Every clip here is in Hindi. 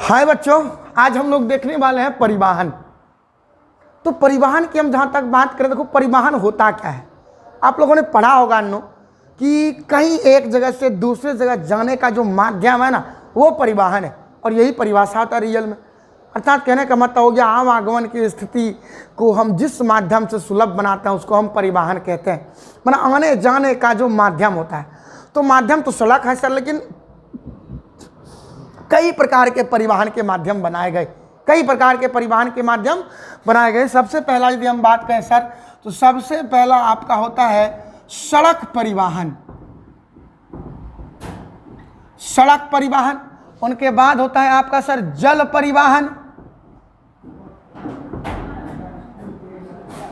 हाय बच्चों, आज हम लोग देखने वाले हैं परिवहन। तो परिवहन की हम जहाँ तक बात करें, देखो परिवहन होता क्या है। आप लोगों ने पढ़ा होगा कि कहीं एक जगह से दूसरे जगह जाने का जो माध्यम है ना, वो परिवहन है। और यही परिभाषा होता है रियल में। अर्थात कहने का मतलब हो गया, आम आगमन की स्थिति को हम जिस माध्यम से सुलभ बनाते हैं उसको हम परिवहन कहते हैं। मतलब आने जाने का जो माध्यम होता है। तो माध्यम तो सड़क है सर, लेकिन कई प्रकार के परिवहन के माध्यम बनाए गए। कई प्रकार के परिवहन के माध्यम बनाए गए। सबसे पहला यदि हम बात करें सर, तो सबसे पहला आपका होता है सड़क परिवहन। सड़क परिवहन, उनके बाद होता है आपका सर जल परिवहन।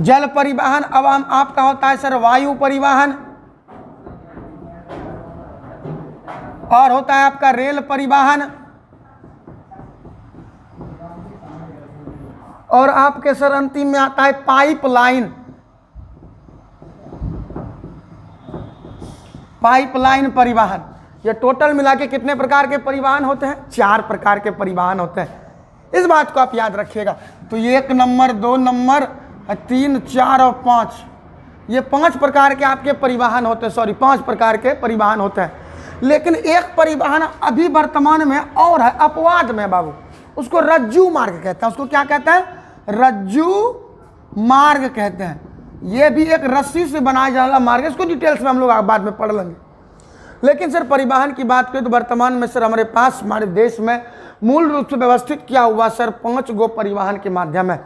जल परिवहन, अब हम आपका होता है सर वायु परिवहन, और होता है आपका रेल परिवहन, और आपके सर अंतिम में आता है पाइपलाइन। पाइपलाइन परिवहन। ये टोटल मिला के कितने प्रकार के परिवहन होते हैं? 4 प्रकार के परिवहन होते हैं। इस बात को आप याद रखिएगा। तो 1 नंबर, 2 नंबर, 3, 4 और 5, ये 5 प्रकार के आपके परिवहन होते हैं। 5 प्रकार के परिवहन होते हैं। लेकिन एक परिवहन अभी वर्तमान में और है, अपवाद में बाबू, उसको रज्जू मार्ग कहते हैं। उसको क्या कहते हैं? रज्जू मार्ग कहते हैं। ये भी एक रस्सी से बनाया जाने वाला मार्ग है। इसको डिटेल्स में हम लोग बाद में पढ़ लेंगे। लेकिन सर परिवहन की बात करें तो वर्तमान में सर हमारे पास, हमारे देश में मूल रूप से व्यवस्थित किया हुआ सर 5 गो परिवहन के माध्यम है।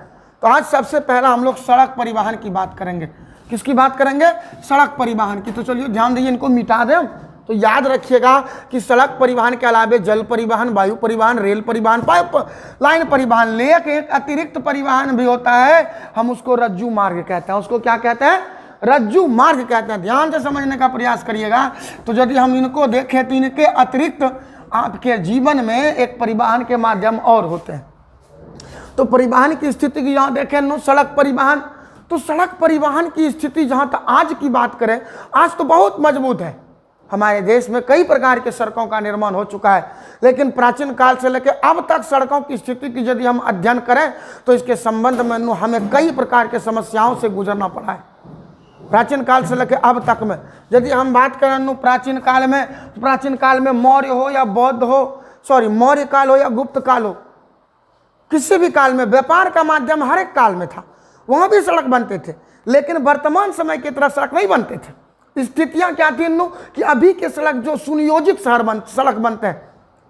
तो आज सबसे पहला हम लोग सड़क परिवहन की बात करेंगे। किसकी बात करेंगे? सड़क परिवहन की। तो चलिए ध्यान दीजिए, इनको मिटा दें। तो याद रखिएगा कि सड़क परिवहन के अलावे जल परिवहन, वायु परिवहन, रेल परिवहन, पाइपलाइन परिवहन, लेकिन एक अतिरिक्त परिवहन भी होता है, हम उसको रज्जू मार्ग कहते हैं। उसको क्या कहते हैं? रज्जू मार्ग कहते हैं। ध्यान से समझने का प्रयास करिएगा। तो यदि हम इनको देखें तो इनके अतिरिक्त आपके जीवन में एक परिवहन के माध्यम और होते हैं। तो परिवहन की स्थिति की यहाँ देखें, सड़क परिवहन। तो सड़क परिवहन की स्थिति जहाँ तक आज की बात करें, आज तो बहुत मजबूत है। हमारे देश में कई प्रकार के सड़कों का निर्माण हो चुका है। लेकिन प्राचीन काल से लेकर अब तक सड़कों की स्थिति की यदि हम अध्ययन करें तो इसके संबंध में हमें कई प्रकार के समस्याओं से गुजरना पड़ा है। प्राचीन काल से लेकर अब तक में यदि हम बात करें प्राचीन काल में मौर्य हो या बौद्ध हो, मौर्य काल हो या गुप्त काल हो, किसी भी काल में व्यापार का माध्यम हर एक काल में था। वहाँ भी सड़क बनते थे। लेकिन वर्तमान समय की तरह सड़क नहीं बनते थे। स्थितियां क्या थी कि अभी के सड़क जो सुनियोजित सड़क बनते हैं,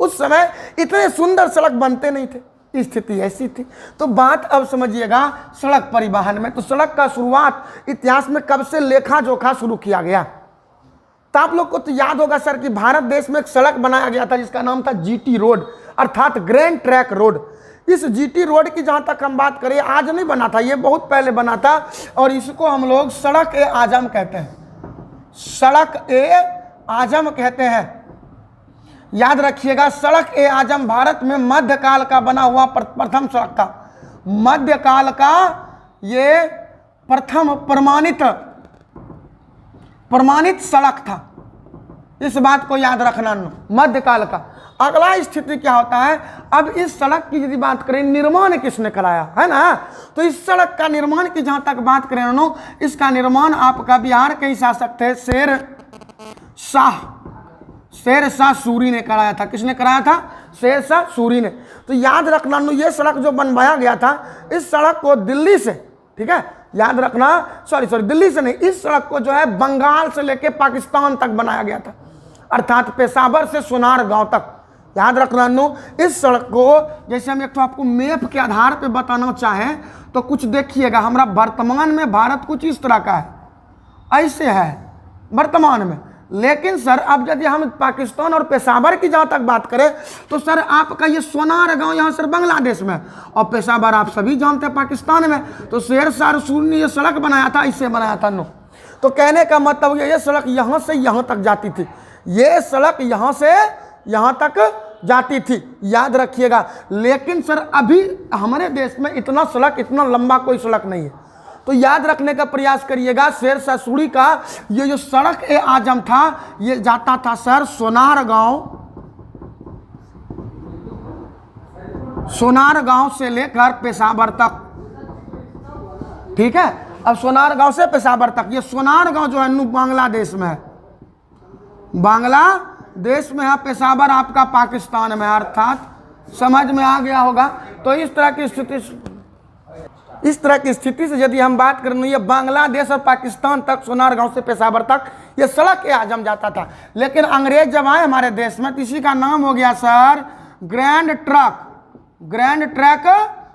उस समय इतने सुंदर सड़क बनते नहीं थे। स्थिति ऐसी थी। तो बात अब समझिएगा सड़क परिवहन में। तो सड़क का शुरुआत इतिहास में कब से लेखा जोखा शुरू किया गया? तो आप लोग को तो याद होगा सर कि भारत देश में एक सड़क बनाया गया था जिसका नाम था जीटी रोड, अर्थात ग्रैंड ट्रैक रोड। इस जीटी रोड की जहाँ तक हम बात करें, आज नहीं बना था, ये बहुत पहले बना था। और इसको हम लोग सड़क ए आजम कहते हैं। सड़क ए आजम कहते हैं। याद रखिएगा, सड़क ए आजम भारत में मध्यकाल का बना हुआ प्रथम सड़क था। मध्यकाल का ये प्रथम प्रमाणित सड़क था। इस बात को याद रखना। मध्यकाल का अगला स्थिति क्या होता है? अब इस सड़क की यदि बात करें, निर्माण किसने कराया है ना? तो इस सड़क का निर्माण की जहां तक बात करें, इसका निर्माण आपका बिहार के ही शासक थे शेर शाह सूरी ने कराया था। किसने कराया था? शेर शाह सूरी ने। तो याद रखना, ये सड़क जो बनवाया गया था, इस सड़क को दिल्ली से, ठीक है, याद रखना, दिल्ली से नहीं, इस सड़क को जो है बंगाल से लेके पाकिस्तान तक बनाया गया था। अर्थात पेशावर से सोनार गांव तक। याद रखना, इस सड़क को जैसे हम एक तो आपको मैप के आधार पे बताना चाहें तो कुछ देखिएगा, हमारा वर्तमान में भारत कुछ इस तरह का है, ऐसे है वर्तमान में। लेकिन सर अब यदि हम पाकिस्तान और पेशावर की जहाँ तक बात करें तो सर आपका ये सोनार गांव यहाँ सर बांग्लादेश में, और पेशावर आप सभी जानते हैं पाकिस्तान में। तो शेर शाह सूरी ने ये सड़क बनाया था, इससे बनाया था। तो कहने का मतलब ये सड़क यहाँ से यहाँ तक जाती थी। ये सड़क यहाँ से यहाँ तक जाती थी, याद रखिएगा। लेकिन सर अभी हमारे देश में इतना लंबा कोई सड़क नहीं है। तो याद रखने का प्रयास करिएगा, शेर शाह सूरी का ये जो सड़क ए आजम था, ये जाता था सर सोनार गांव सोनारगांव से लेकर पेशावर तक, ठीक है। अब सोनारगांव से पेशावर तक, ये सोनारगांव जो है बांग्लादेश में है, बांग्लादेश में है, पेशावर आपका पाकिस्तान में, अर्थात समझ में आ गया होगा। तो इस तरह की स्थिति से यदि हम बात करें, ये बांग्लादेश और पाकिस्तान तक, सोनारगांव से पेशावर तक ये सड़क ए आजम जाता था। लेकिन अंग्रेज जब आए हमारे देश में तो इसी का नाम हो गया सर ग्रैंड ट्रक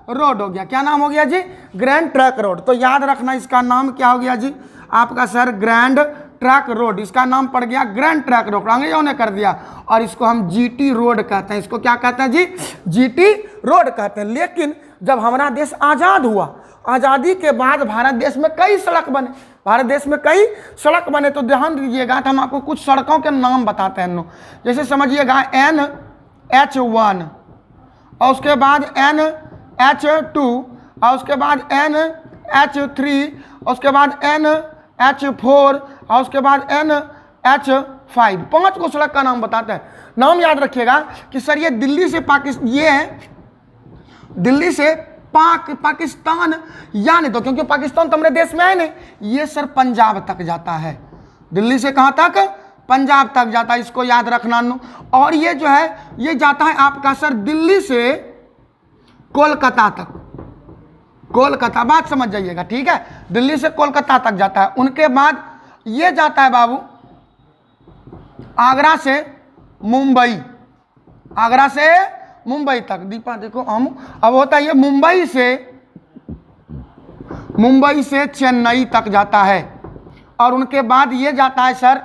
रोड हो गया। क्या नाम हो गया जी? Grand truck road. तो याद रखना इसका नाम क्या हो गया जी आपका सर? Grand truck road. इसका नाम पड़ गया ग्रैंड ट्रक रोड, अंग्रेजों ने कर दिया। और इसको हम जीटी रोड कहते हैं। इसको क्या कहते हैं जी? जीटी रोड कहते हैं। लेकिन जब हमारा देश आज़ाद हुआ, आज़ादी के बाद भारत देश में कई सड़क बने, तो ध्यान दीजिएगा। तो हम आपको कुछ सड़कों के नाम बताते हैं। जैसे समझिएगा NH1 और उसके बाद NH2 और उसके बाद NH3 और उसके बाद NH4 और उसके बाद NH5। 5 को सड़क का नाम बताते हैं। नाम याद रखिएगा कि सर ये दिल्ली से पाकिस्तान, ये है दिल्ली से पाकिस्तान या नहीं, तो क्योंकि पाकिस्तान तो हमारे देश में है नहीं, ये सर पंजाब तक जाता है। दिल्ली से कहाँ तक? पंजाब तक जाता है। इसको याद रखना। और ये जो है ये जाता है आपका सर दिल्ली से कोलकाता तक। कोलकाता, बात समझ जाइएगा, ठीक है। दिल्ली से कोलकाता तक जाता है। उनके बाद ये जाता है बाबू आगरा से मुंबई, आगरा से मुंबई तक। दीपा देखो हम, अब होता है ये मुंबई से चेन्नई तक जाता है। और उनके बाद ये जाता है सर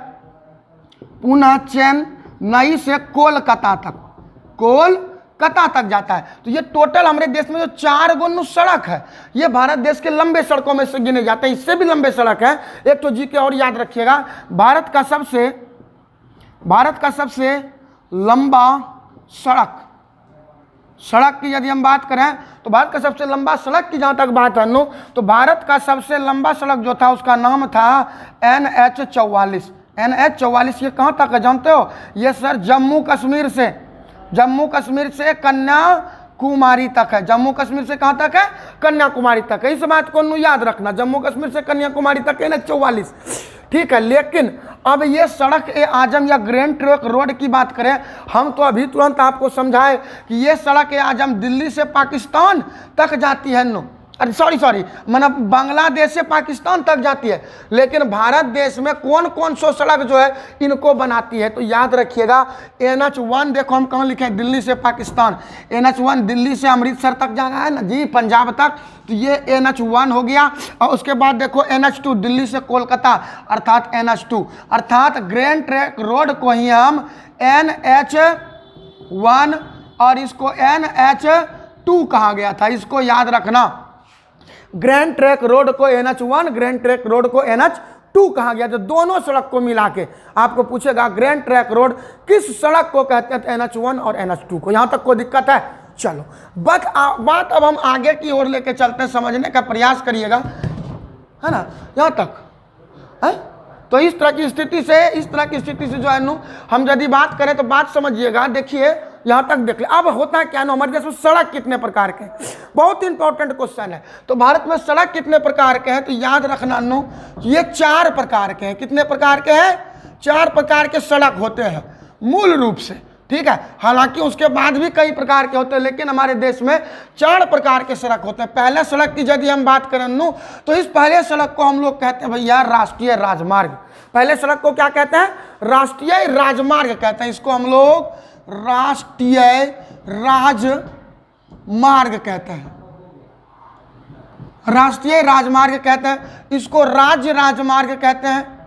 पुनः चेन्नई से कोलकाता तक जाता है। तो ये टोटल हमारे देश में जो 4 गो सड़क है, ये भारत देश के लंबे सड़कों में से गिने जाते हैं। इससे भी लंबे सड़क है। एक तो जी के और याद रखिएगा, भारत का सबसे लंबा सड़क की यदि हम बात करें तो भारत का सबसे लंबा सड़क की जहाँ तक बात है तो भारत का सबसे लंबा सड़क जो था उसका नाम था NH44। NH44 ये कहाँ तक है जानते हो? ये सर जम्मू कश्मीर से कन्याकुमारी तक है। जम्मू कश्मीर से कहाँ तक है? कन्याकुमारी तक है। इस बात को याद रखना, जम्मू कश्मीर से कन्याकुमारी तक NH44, ठीक है। लेकिन अब ये सड़क ए आजम या ग्रैंड ट्रक रोड की बात करें हम तो अभी तुरंत आपको समझाए कि ये सड़क ए आजम दिल्ली से पाकिस्तान तक जाती है। अरे सॉरी मतलब बांग्लादेश से पाकिस्तान तक जाती है। लेकिन भारत देश में कौन कौन सो सड़क जो है इनको बनाती है? तो याद रखिएगा NH1 देखो हम कहाँ लिखे हैं, दिल्ली से पाकिस्तान। NH1 दिल्ली से अमृतसर तक जाना है ना जी, पंजाब तक, तो ये NH1 हो गया। और उसके बाद देखो NH2 दिल्ली से कोलकाता अर्थात NH2, अर्थात ग्रैंड ट्रक रोड को ही हम NH1 और इसको NH2 कहा गया था। इसको याद रखना, ग्रैंड ट्रक रोड को NH1, ग्रैंड ट्रक रोड को NH2 कहा गया। तो दोनों सड़क को मिला के आपको पूछेगा ग्रैंड ट्रक रोड किस सड़क को कहते हैं? NH1 और NH2 को। यहां तक कोई दिक्कत है? चलो बात अब हम आगे की ओर लेके चलते हैं, समझने का प्रयास करिएगा, है ना, यहां तक है। तो इस तरह की स्थिति से जो है हम यदि बात करें तो बात समझिएगा। देखिए यहाँ तक देख ले। अब होता है क्या हमारे देश में सड़क कितने प्रकार के हैं? बहुत इंपॉर्टेंट क्वेश्चन है। तो भारत में सड़क कितने प्रकार के हैं? तो याद रखना ये 4 प्रकार के हैं। कितने प्रकार के हैं? 4 प्रकार के सड़क होते हैं मूल रूप से, ठीक है। हालांकि उसके बाद भी कई प्रकार के होते हैं, लेकिन हमारे देश में 4 प्रकार के सड़क होते हैं। पहले सड़क की यदि हम बात करें तो इस पहले सड़क को हम लोग कहते हैं भैया राष्ट्रीय राजमार्ग। पहले सड़क को क्या कहते हैं? राष्ट्रीय राजमार्ग कहते हैं। इसको हम लोग राष्ट्रीय राजमार्ग कहते हैं, राष्ट्रीय राजमार्ग कहते हैं। इसको राज्य राजमार्ग कहते हैं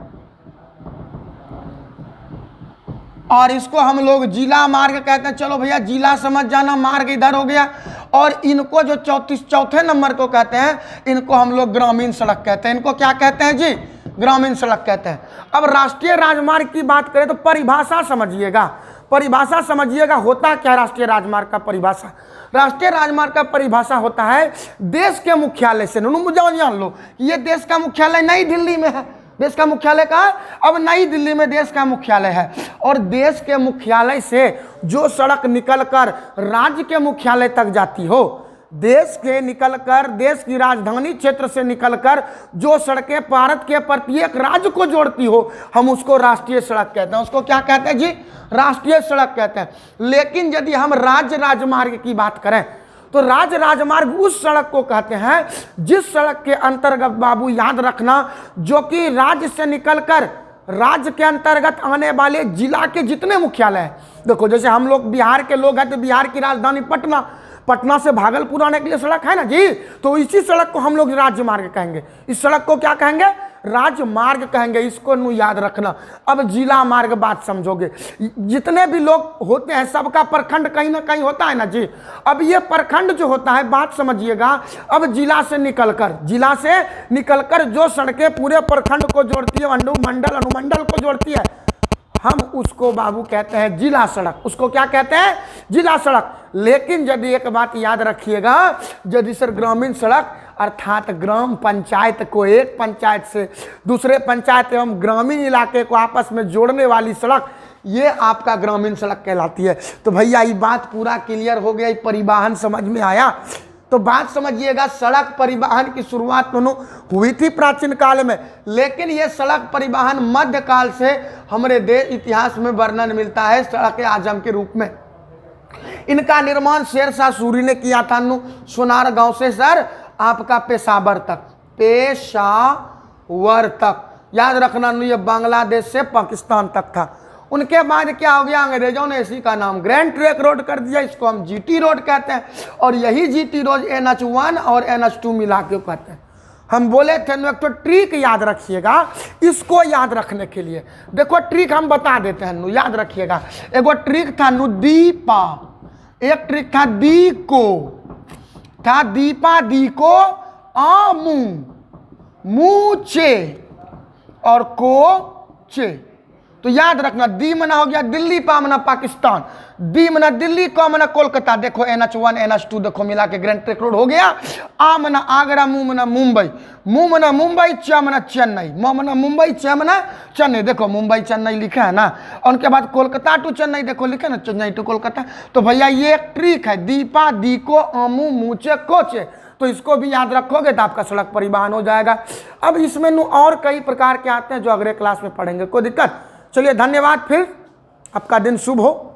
और इसको हम लोग जिला मार्ग कहते हैं। चलो भैया जिला समझ जाना, मार्ग इधर हो गया। और इनको जो चौथे नंबर को कहते हैं इनको हम लोग ग्रामीण सड़क कहते हैं। इनको क्या कहते हैं जी? ग्रामीण सड़क कहते हैं। अब राष्ट्रीय राजमार्ग की बात करें तो परिभाषा समझिएगा, होता क्या राष्ट्रीय राजमार्ग का परिभाषा? राष्ट्रीय राजमार्ग का परिभाषा होता है देश के मुख्यालय से, जान लो कि ये देश का मुख्यालय नई दिल्ली में है, देश का मुख्यालय कहाँ है? अब नई दिल्ली में देश का मुख्यालय है। और देश के मुख्यालय से जो सड़क निकलकर राज्य के मुख्यालय तक जाती हो, देश के निकलकर, देश की राजधानी क्षेत्र से निकलकर जो सड़कें भारत के प्रत्येक राज्य को जोड़ती हो, हम उसको राष्ट्रीय सड़क कहते हैं। उसको क्या कहते हैं जी? राष्ट्रीय सड़क कहते हैं। लेकिन यदि हम राज्य राजमार्ग की बात करें तो राज्य राजमार्ग उस सड़क को कहते हैं जिस सड़क के अंतर्गत, बाबू याद रखना, जो कि राज्य से निकलकर राज्य के अंतर्गत आने वाले जिला के जितने मुख्यालय हैं। देखो, जैसे हम लोग बिहार के लोग हैं तो बिहार की राजधानी पटना, पटना से भागलपुर आने के लिए सड़क है ना जी, तो इसी सड़क को हम लोग राज्य मार्ग कहेंगे। इस सड़क को क्या कहेंगे? राज्य मार्ग कहेंगे। इसको याद रखना। अब जिला मार्ग बात समझोगे, जितने भी लोग होते हैं सबका प्रखंड कहीं ना कहीं होता है ना जी। अब ये प्रखंड जो होता है, बात समझिएगा, अब जिला से निकलकर जो सड़कें पूरे प्रखंड को जोड़ती है, मंडल अनुमंडल को जोड़ती है, हम उसको बाबू कहते हैं जिला सड़क। उसको क्या कहते हैं? जिला सड़क। लेकिन यदि एक बात याद रखिएगा, यदि सर ग्रामीण सड़क अर्थात ग्राम पंचायत को एक पंचायत से दूसरे पंचायत एवं ग्रामीण इलाके को आपस में जोड़ने वाली सड़क, ये आपका ग्रामीण सड़क कहलाती है। तो भैया ये बात पूरा क्लियर हो गया, परिवहन समझ में आया? तो बात समझिएगा, सड़क परिवहन की शुरुआत हुई थी प्राचीन काल में, लेकिन ये सड़क परिवहन मध्यकाल से हमारे देश इतिहास में वर्णन मिलता है सड़क आजम के रूप में। इनका निर्माण शेरशाह सूरी ने किया था सोनार गांव से सर आपका पेशावर तक, याद रखना, ये बांग्लादेश से पाकिस्तान तक था। उनके बाद क्या हो गया, अंग्रेजों ने इसी का नाम ग्रैंड ट्रैंक रोड कर दिया। इसको हम जीटी रोड कहते हैं, और यही जीटी रोड NH1 और NH2 मिला के कहते हैं। हम बोले थे एक तो ट्रिक याद रखिएगा, इसको याद रखने के लिए देखो ट्रिक हम बता देते हैं, याद रखिएगा। एगो ट्रिक था दीपा, एक ट्रिक था दीपा, दी को आमू, मूचे और को चे। तो याद रखना, दी मना हो गया दिल्ली, पा मना पाकिस्तान, दी मना दिल्ली, को मना कोलकाता। देखो NH1 NH2 देखो मिला के ग्रैंड ट्रैंक रोड हो गया। आ मना आगरा, मू मना मुंबई, मू मना मुंबई, च मना चेन्नई, म मना मुंबई, च मना चेन्नई। देखो मुंबई चेन्नई लिखा है ना, और उनके बाद कोलकाता टू चेन्नई देखो लिखा है ना, चेन्नई टू कोलकाता। तो भैया ये एक ट्रिक है, दीपा, दी को, आमू, मूचे, कोचे। तो इसको भी याद रखोगे तो आपका सड़क परिवहन हो जाएगा। अब इसमें और कई प्रकार के आते हैं जो अगले क्लास में पढ़ेंगे, कोई दिक्कत? चलिए धन्यवाद, फिर आपका दिन शुभ हो।